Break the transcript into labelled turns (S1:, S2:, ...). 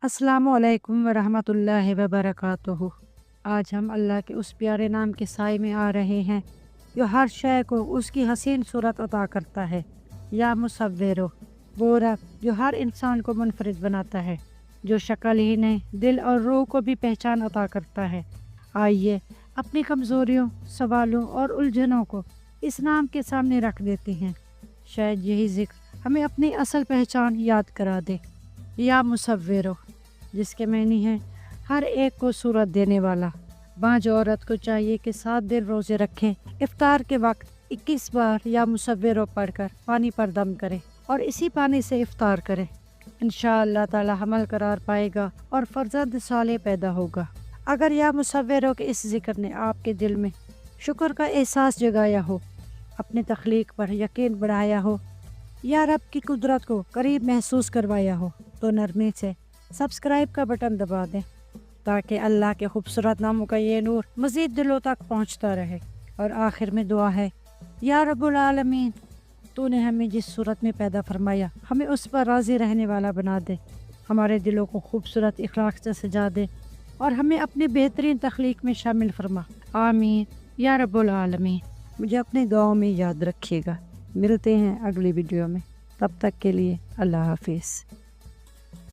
S1: अस्सलामु अलैकुम वरहमतुल्लाहि वबरकातुहू। आज हम अल्लाह के उस प्यारे नाम के साए में आ रहे हैं जो हर शय को उसकी हसीन सूरत अता करता है। या मुसव्विरो, वो रब जो हर इंसान को मुनफरिद बनाता है, जो शक्ल ही नहीं दिल और रूह को भी पहचान अता करता है। आइए अपनी कमज़ोरियों, सवालों और उलझनों को इस नाम के सामने रख देते हैं। शायद यही जिक्र हमें अपनी असल पहचान याद करा दे। या मुसव्विरो, जिसके मैनी है हर एक को सूरत देने वाला। बांझ औरत को चाहिए कि 7 दिन रोज़े रखें, इफ्तार के वक्त 21 बार या मुसव्विरो पढ़कर पानी पर दम करे और इसी पानी से इफ्तार करे। इंशाअल्लाह ताला हमल करार पाएगा और फर्जंद साले पैदा होगा। अगर या मुसव्विरो के इस जिक्र ने आपके दिल में शुक्र का एहसास जगाया हो, अपनी तख्लीक पर यकीन बढ़ाया हो या रब की कुदरत को करीब महसूस करवाया हो, तो नरमी से सब्सक्राइब का बटन दबा दें ताकि अल्लाह के खूबसूरत नामों का ये नूर मज़ीद दिलों तक पहुँचता रहे। और आखिर में दुआ है, या रब्बुल आलमीन, तूने हमें जिस सूरत में पैदा फरमाया हमें उस पर राज़ी रहने वाला बना दे, हमारे दिलों को खूबसूरत इखलाक से सजा दे और हमें अपनी बेहतरीन तख्लीक में शामिल फरमा। आमीन या रब्बुल आलमीन। मुझे अपने दुआओं में याद रखिएगा। मिलते हैं अगली वीडियो में, तब तक के लिए अल्लाह हाफिज़।